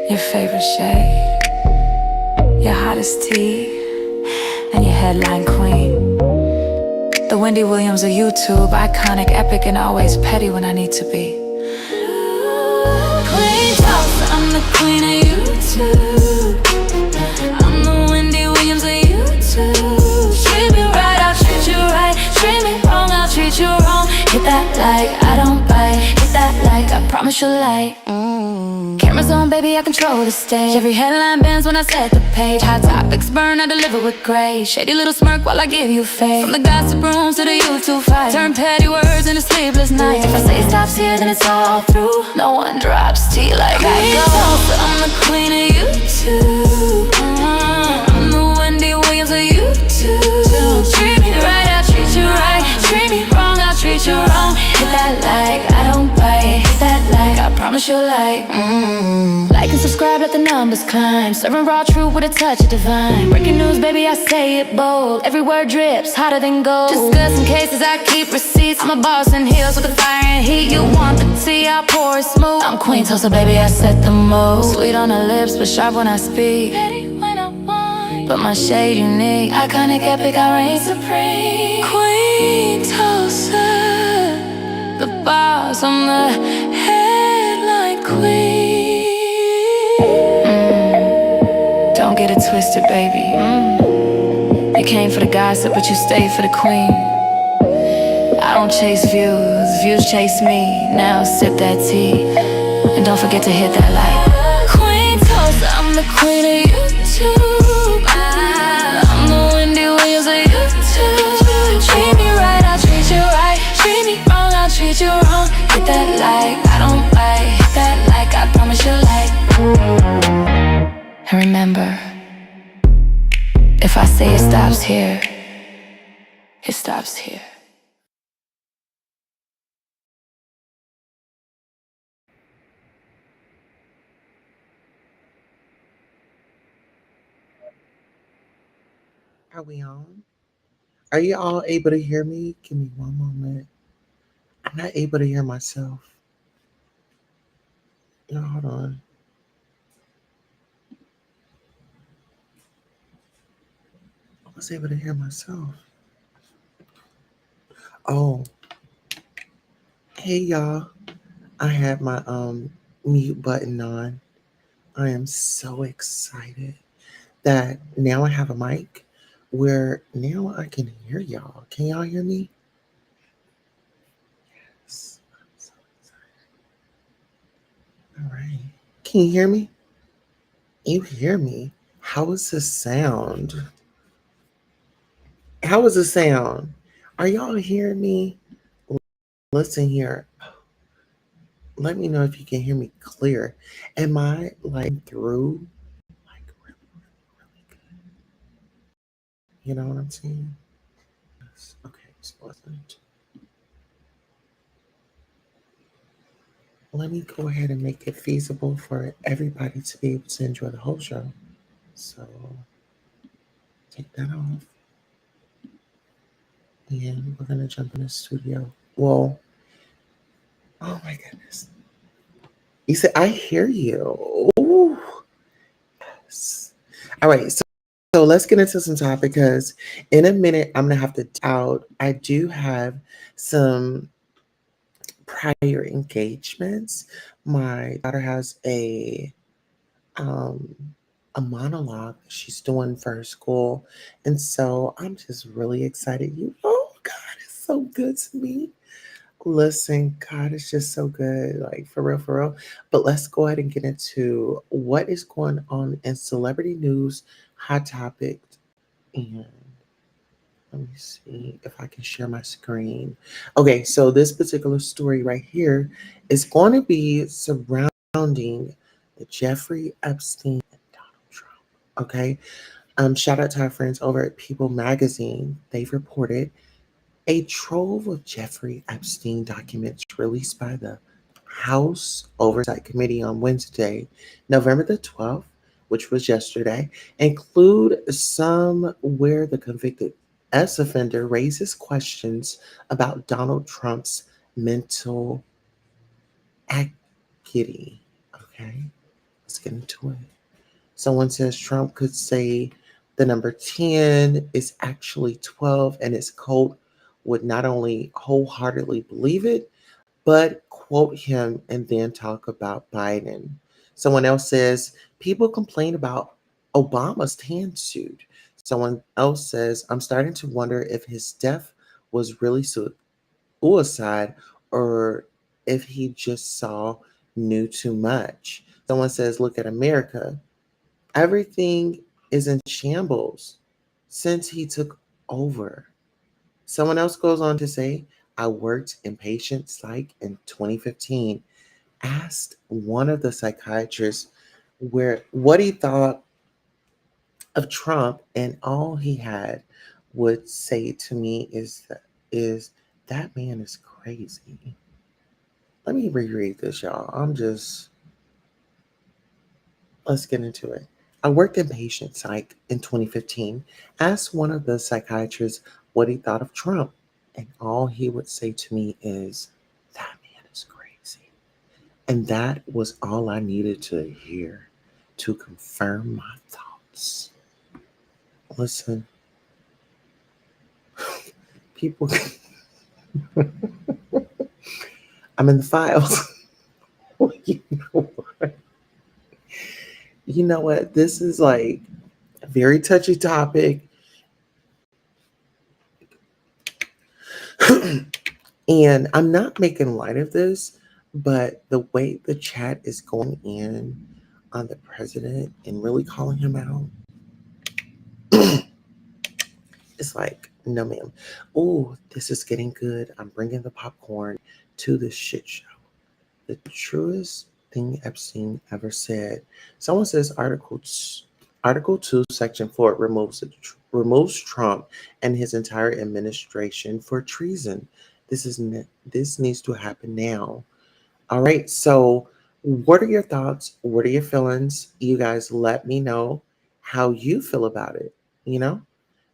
your favorite shade, your hottest tea, and your headline queen. The Wendy Williams of YouTube, iconic, epic, and always petty when I need to be. Queen Tulsa, I'm the queen of YouTube. I'm the Wendy Williams of YouTube. Treat me right, I'll treat you right. Treat me wrong, I'll treat you wrong. Hit that like, I don't bite. Hit that like, I promise you'll like. Cameras on, baby, I control the stage. Every headline bends when I set the page. Hot topics burn, I deliver with grace. Shady little smirk while I give you faith. From the gossip rooms to the YouTube fight, turn petty words into sleepless nights. If I say it stops here, then it's all through. No one drops tea like I do. I'm the queen of YouTube. I'm the Wendy Williams of YouTube. Treat me right, I'll treat you right. Treat me wrong, I'll treat you wrong. Hit that like, I don't bite. Hit that like, I promise you'll like. Like and subscribe, let the numbers climb. Serving raw truth with a touch of divine. Breaking news, baby, I say it bold. Every word drips, hotter than gold. Discussing cases, I keep receipts. I'm a boss in heels with the fire and heat. You want the tea, I'll pour it smooth. I'm Queen Tulsa, baby, I set the mood. Sweet on the lips, but sharp when I speak. Petty when I whine, but my shade unique. Iconic, epic, I reign supreme. Queen Tulsa, the boss, I'm the headline queen. Don't get it twisted, baby. You came for the gossip, but you stayed for the queen. I don't chase views, views chase me. Now sip that tea, and don't forget to hit that like. Queen Tulsa, I'm the queen of YouTube. I'm the Wendy Williams of YouTube. Treat me right, I'll treat you right. Treat me wrong, I'll treat you wrong. Hit that like, I don't bite. Hit that like, I promise you'll like. And remember, if I say it stops here, it stops here. Are we on? Are you all able to hear me? Give me one moment. I'm not able to hear myself. No, hold on. I was able to hear myself. Oh, hey y'all. I had my mute button on. I am so excited that now I have a mic where now I can hear y'all. Can y'all hear me? Yes. I'm so excited. All right. Can you hear me? You hear me? How is the sound? How is the sound? Are y'all hearing me? Listen here. Let me know if you can hear me clear. Am I like through? Like really, really good. You know what I'm saying? Yes. Okay, so let me go ahead and make it feasible for everybody to be able to enjoy the whole show. So take that off. And we're gonna jump in the studio. Well, oh my goodness. You said I hear you. Ooh. Yes. All right. So let's get into some topic because in a minute I'm gonna have to out. I do have some prior engagements. My daughter has um a monologue that she's doing for her school. And so I'm just really excited. God is so good to me. Listen, God is just so good, like for real, for real. But let's go ahead and get into what is going on in celebrity news, hot topic, and let me see if I can share my screen. Okay, so this particular story right here is going to be surrounding the Jeffrey Epstein and Donald Trump. Okay, shout out to our friends over at People Magazine. They've reported a trove of Jeffrey Epstein documents released by the House Oversight Committee on Wednesday, November the 12th, which was yesterday, include some where the convicted ex-offender raises questions about Donald Trump's mental acuity. Okay. Let's get into it. Someone says Trump could say the number 10 is actually 12, and his cult would not only wholeheartedly believe it, but quote him and then talk about Biden. Someone else says people complain about Obama's tan suit. Someone else says, I'm starting to wonder if his death was really suicide or if he just knew too much. Someone says, look at America. Everything is in shambles since he took over. Someone else goes on to say, I worked in patient psych in 2015, asked one of the psychiatrists what he thought of Trump, and all he had would say to me is that man is crazy. Let me reread this, y'all. Let's get into it. I worked in patient psych in 2015, asked one of the psychiatrists what he thought of Trump, and all he would say to me is, that man is crazy. And that was all I needed to hear to confirm my thoughts. Listen, people, I'm in the files. you know what? You know what? This is like a very touchy topic. And I'm not making light of this, but the way the chat is going in on the president and really calling him out, it's like, no, ma'am. Oh, this is getting good. I'm bringing the popcorn to this shit show. The truest thing Epstein ever said. Someone says Article 2, Section 4 removes Trump and his entire administration for treason. This needs to happen now. All right. So, what are your thoughts? What are your feelings? You guys let me know how you feel about it. You know,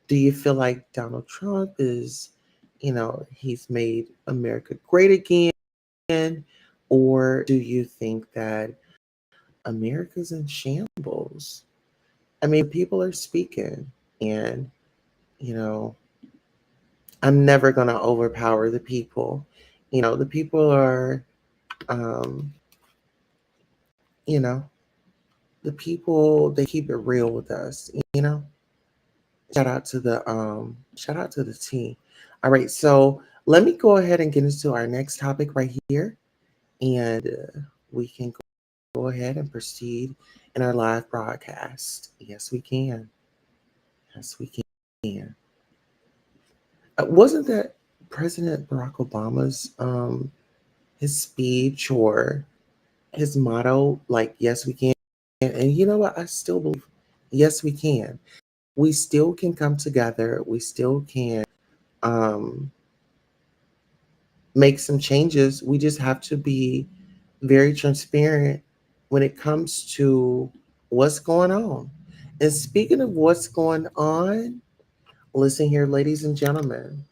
do you feel like Donald Trump is, he's made America great again? Or do you think that America's in shambles? I mean, people are speaking, and, you know, I'm never going to overpower the people. The people are, um, you know, the people, they keep it real with us. Shout out to the team. All right, so let me go ahead and get into our next topic right here, and we can go ahead and proceed in our live broadcast. Yes, we can. Yes, we can. Wasn't that President Barack Obama's his speech or his motto, like, yes, we can? And you know what? I still believe, yes, we can. We still can come together. We still can um, make some changes. We just have to be very transparent when it comes to what's going on. And speaking of what's going on, listen here, ladies and gentlemen.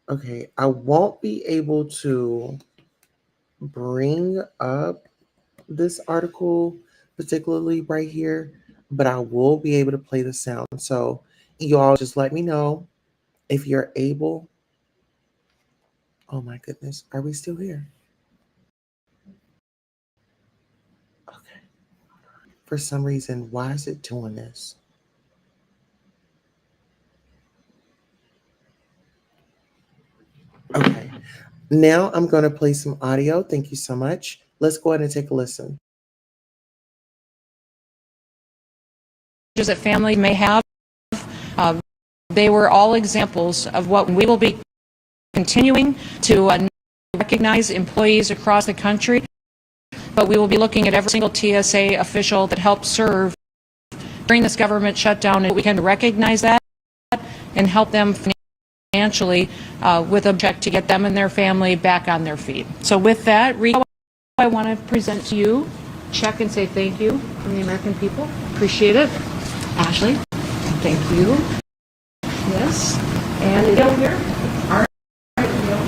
Okay, I won't be able to bring up this article, particularly right here, but I will be able to play the sound. So, you all just let me know if you're able. Oh my goodness, are we still here? Okay. For some reason, why is it doing this? Okay. Now I'm going to play some audio. Thank you so much. Let's go ahead and take a listen. That family may have. They were all examples of what we will be continuing to recognize employees across the country, but we will be looking at every single TSA official that helped serve during this government shutdown, and we can recognize that and help them financially with a check to get them and their family back on their feet. So with that, Rita, I want to present to you, check and say thank you from the American people. Appreciate it. Ashley, thank you. Yes, and Gail here. All right, Gail.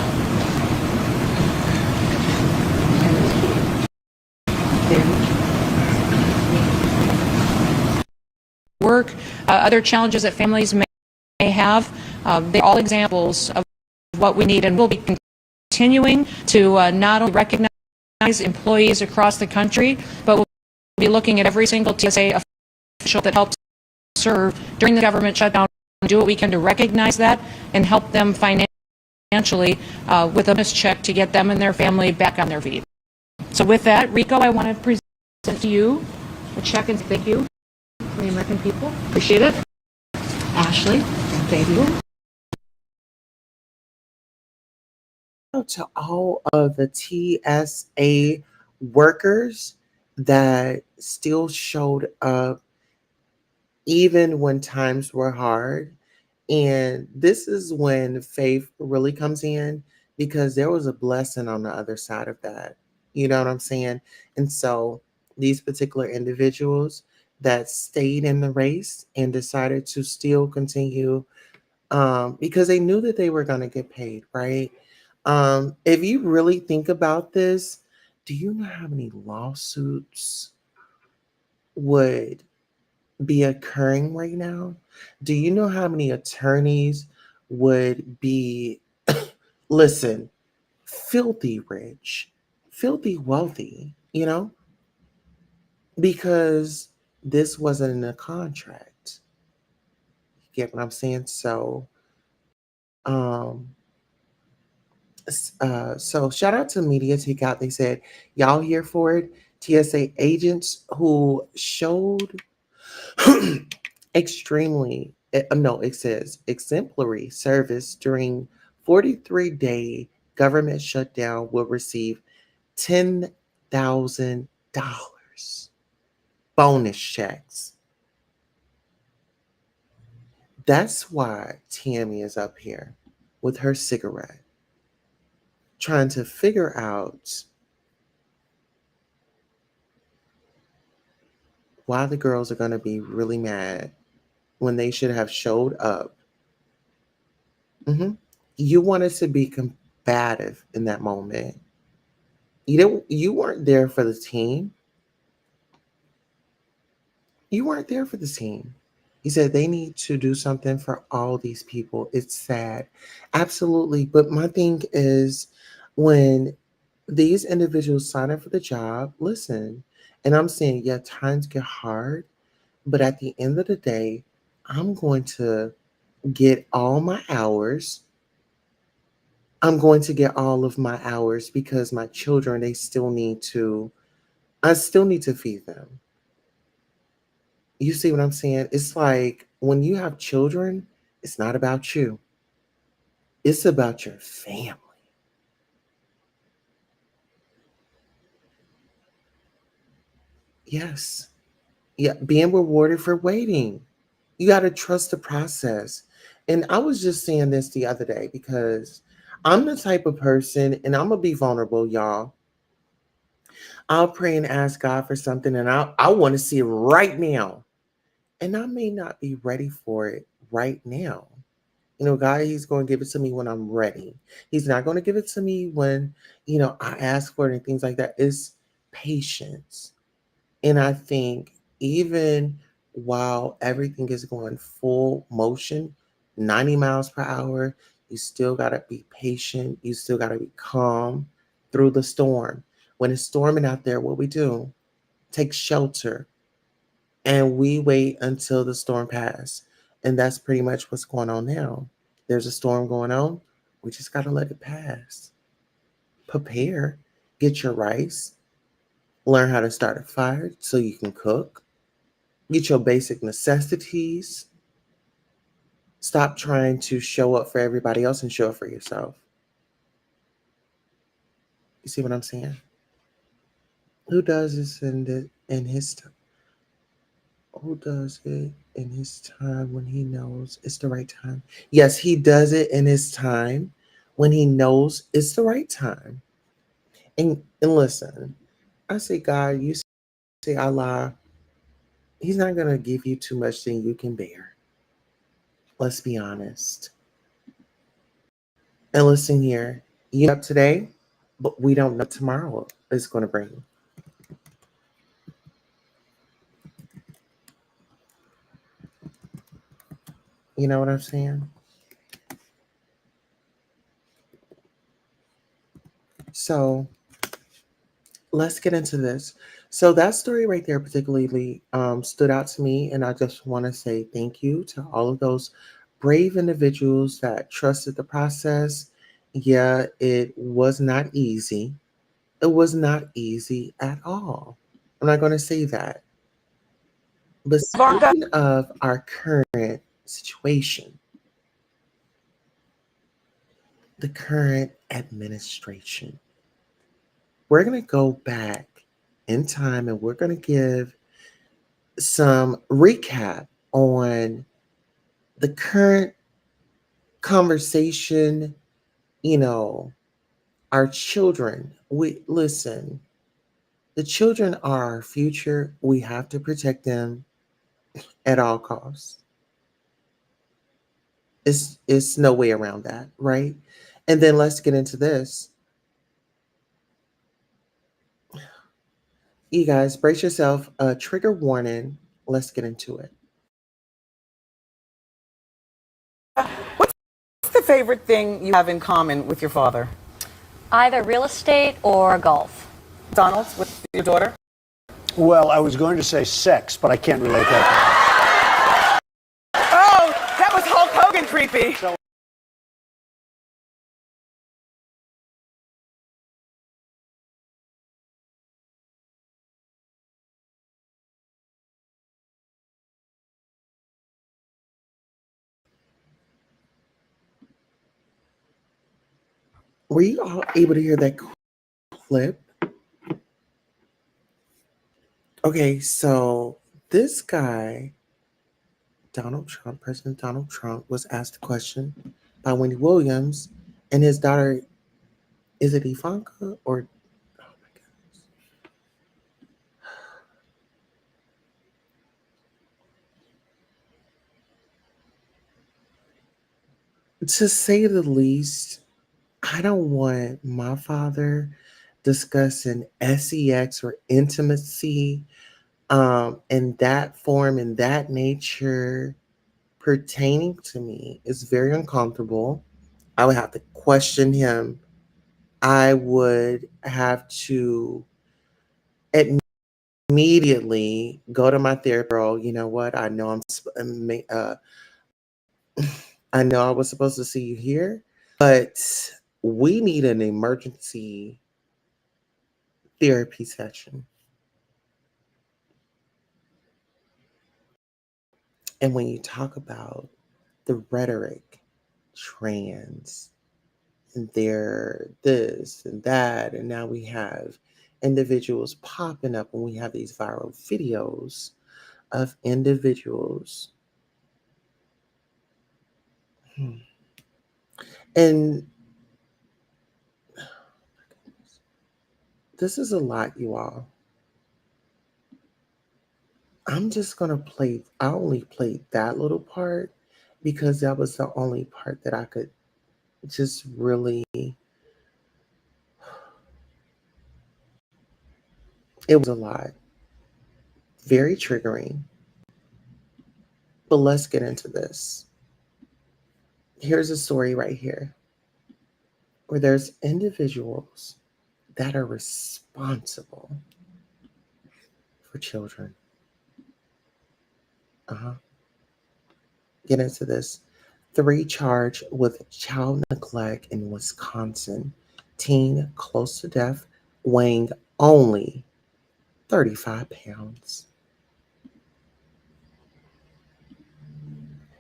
work, other challenges that families may have. They're all examples of what we need, and we'll be continuing to not only recognize employees across the country, but we'll be looking at every single TSA official that helps serve during the government shutdown, do what we can to recognize that and help them financially with a bonus check to get them and their family back on their feet. So with that, Rico, I want to present to you a check and thank you for the American people. Appreciate it. Ashley, thank you. To all of the TSA workers that still showed up even when times were hard. And this is when faith really comes in because there was a blessing on the other side of that. You know what I'm saying? And so these particular individuals that stayed in the race and decided to still continue because they knew that they were going to get paid, right? If you really think about this, do you know how many lawsuits would be occurring right now? Do you know how many attorneys would be, listen, filthy rich, filthy wealthy, because this wasn't in a contract. You get what I'm saying? Um, so shout out to Media Takeout. They said, y'all here for it? TSA agents who showed extremely, no, it says exemplary service during 43-day government shutdown will receive $10,000 bonus checks. That's why Tammy is up here with her cigarette, trying to figure out why the girls are going to be really mad when they should have showed up. You wanted to be combative in that moment. You weren't there for the team. You weren't there for the team. He said they need to do something for all these people. It's sad. Absolutely. But my thing is when these individuals sign up for the job, listen, and I'm saying, yeah, times get hard, but at the end of the day, I'm going to get all my hours. I'm going to get all of my hours because my children, I still need to feed them. You see what I'm saying? It's like when you have children, it's not about you. It's about your family. Yes. Yeah, being rewarded for waiting. You got to trust the process. And I was just saying this the other day because I'm the type of person, and I'm going to be vulnerable, y'all. I'll pray and ask God for something, and I want to see it right now. And I may not be ready for it right now. God, He's going to give it to me when I'm ready. He's not going to give it to me when, I ask for it and things like that. It's patience. And I think even while everything is going full motion, 90 miles per hour, you still got to be patient. You still got to be calm through the storm. When it's storming out there, what we do, take shelter and we wait until the storm passes. And that's pretty much what's going on now. There's a storm going on. We just got to let it pass. Prepare. Get your rice. Learn how to start a fire so you can cook. Get your basic necessities. Stop trying to show up for everybody else and show up for yourself. You see what I'm saying? Who does this in his time? Who does it in his time when he knows it's the right time? Yes, he does it in his time when he knows it's the right time. And listen, I say God, you say Allah, He's not gonna give you too much than you can bear. Let's be honest. And listen here, you up today, but we don't know tomorrow is gonna bring. You know what I'm saying? So let's get into this. So that story right there particularly stood out to me, and I just want to say thank you to all of those brave individuals that trusted the process. Yeah, it was not easy. It was not easy at all. I'm not going to say that. But speaking of our current situation, the current administration, we're going to go back in time and we're going to give some recap on the current conversation. You know, our children. We listen, the children are our future. We have to protect them at all costs. It's no way around that, right? And then let's get into this. You guys, brace yourself. Trigger warning. Let's get into it. What's the favorite thing you have in common with your father? Either real estate or golf. McDonald's with your daughter? Well, I was going to say sex, but I can't relate that. Oh, that was Hulk Hogan creepy. Were you all able to hear that clip? Okay, so this guy, Donald Trump, President Donald Trump, was asked a question by Wendy Williams and his daughter. Is it Ivanka or? Oh my goodness. To say the least, I don't want my father discussing sex or intimacy in that form, in that nature, pertaining to me. Is very uncomfortable. I would have to question him. I would have to immediately go to my therapist. Girl, you know what? I know I know I was supposed to see you here, but we need an emergency therapy session. And when you talk about the rhetoric, trans, and they're this and that, and now we have individuals popping up when we have these viral videos of individuals. And this is a lot, you all. I'm just gonna play. I only played that little part because that was the only part that I could just really. It was a lot, very triggering. But let's get into this. Here's a story right here where there's individuals that are responsible for children. Uh-huh. Get into this. 3 charged with child neglect in Wisconsin. Teen close to death, weighing only 35 pounds.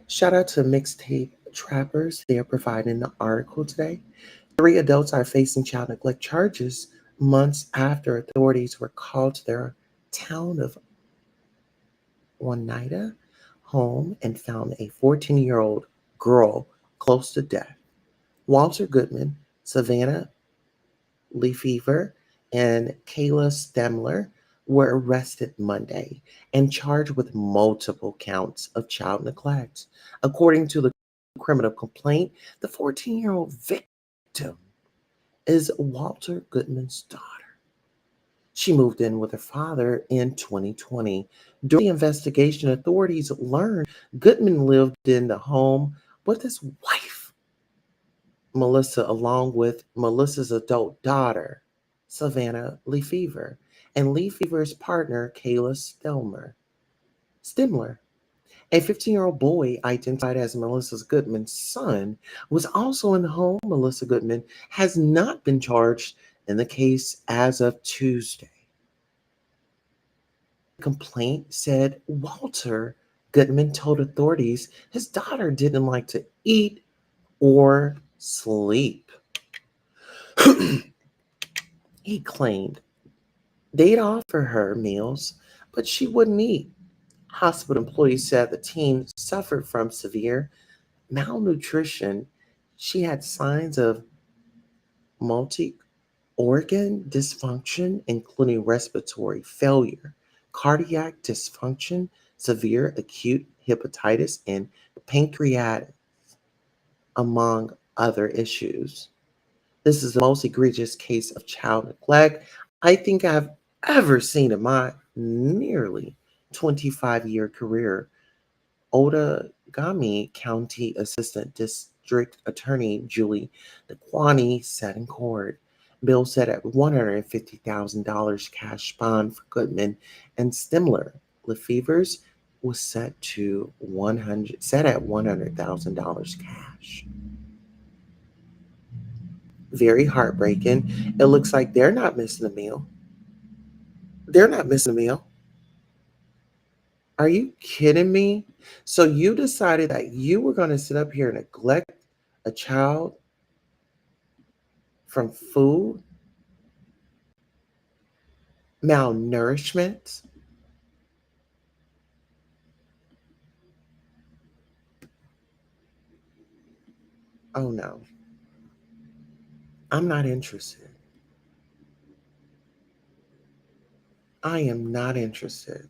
Shout out to Mixtape Trappers. They are providing the article today. 3 adults are facing child neglect charges months after authorities were called to their town of Oneida home and found a 14-year-old girl close to death. Walter Goodman, Savannah Lefevre, and Kayla Stemler were arrested Monday and charged with multiple counts of child neglect. According to the criminal complaint, the 14-year-old victim is Walter Goodman's daughter. She moved in with her father in 2020. During the investigation, authorities learned Goodman lived in the home with his wife, Melissa, along with Melissa's adult daughter, Savannah Lefevre, and Lefevre's partner, Kayla Stemler. A 15-year-old boy identified as Melissa Goodman's son was also in the home. Melissa Goodman has not been charged in the case as of Tuesday. The complaint said Walter Goodman told authorities his daughter didn't like to eat or sleep. He claimed they'd offer her meals, but she wouldn't eat. Hospital employees said the teen suffered from severe malnutrition. She had signs of multi organ dysfunction, including respiratory failure, cardiac dysfunction, severe acute hepatitis, and pancreatitis, among other issues. This is the most egregious case of child neglect I think I've ever seen in my nearly 25-year career. Outagamie County Assistant District Attorney Julie DeQuani said in court. Bill set at $150,000 cash bond for Goodman and Stimler. Lefevre's was set at $100,000 cash. Very heartbreaking. It looks like they're not missing a meal. They're not missing a meal. Are you kidding me? So you decided that you were going to sit up here and neglect a child from food, malnourishment? Oh no, I'm not interested. I am not interested.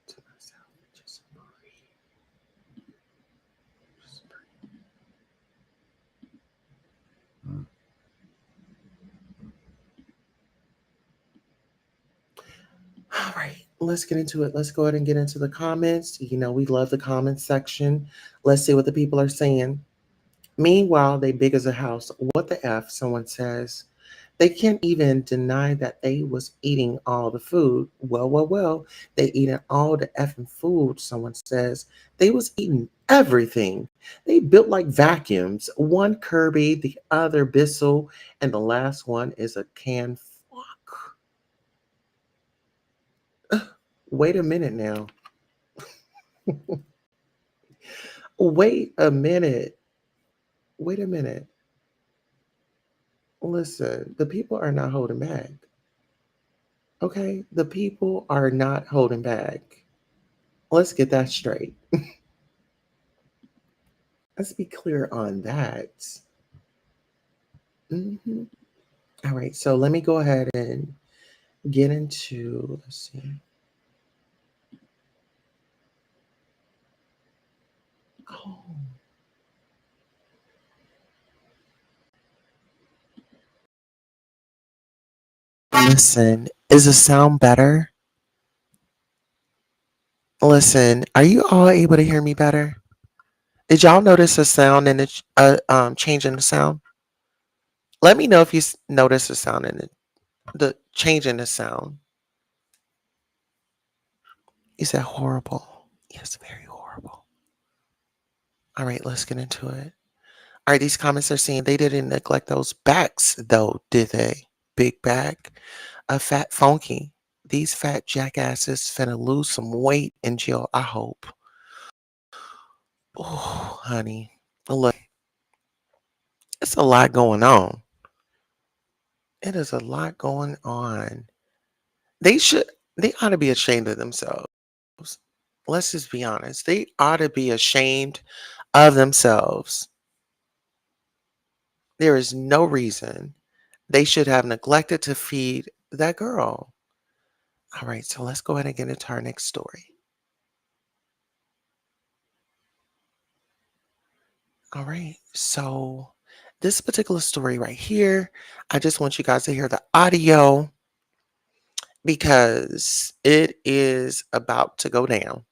To myself, just breathe. Just breathe. All right, let's get into it. Let's go ahead and get into the comments. You know, we love the comments section. Let's see what the people are saying. Meanwhile, they big as a house. What the F, someone says. They can't even deny that they was eating all the food. Well, they eating all the effing food, someone says. They was eating everything. They built like vacuums. One Kirby, the other Bissell, and the last one is a canned fuck. Wait a minute now. Wait a minute. Wait a minute. Listen, the people are not holding back. Okay? The people are not holding back. Let's get that straight. Let's be clear on that. hmm All right, so let me go ahead and get into, let's see. Oh, listen, is the sound better? Listen, are you all able to hear me better? Did y'all notice a sound and change in the sound? Let me know if you notice a sound in it, the change in the sound. Is that horrible? Yes, very horrible. All right, let's get into it. All right, these comments are saying they didn't neglect those backs, though, did they? Big back, a fat funky. These fat jackasses finna lose some weight in jail, I hope. Oh, honey. Look, it's a lot going on. It is a lot going on. They should, they ought to be ashamed of themselves. Let's just be honest. They ought to be ashamed of themselves. There is no reason they should have neglected to feed that girl. All right, so let's go ahead and get into our next story. All right. So this particular story right here, I just want you guys to hear the audio because it is about to go down.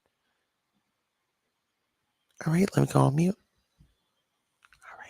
All right, let me go on mute. All right.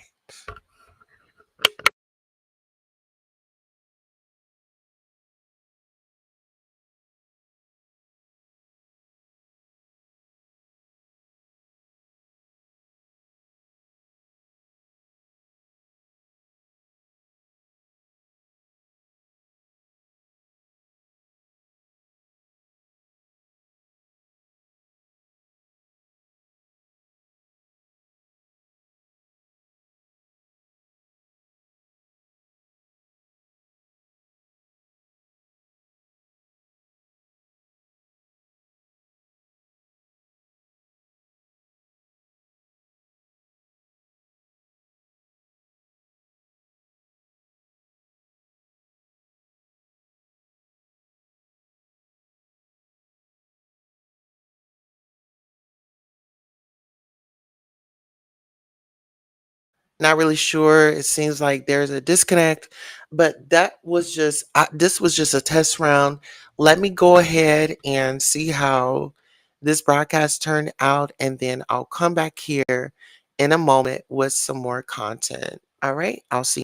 Not really sure. It seems like there's a disconnect, but that was just this was just a test round. Let me go ahead and see how this broadcast turned out, and then I'll come back here in a moment with some more content. All right, I'll see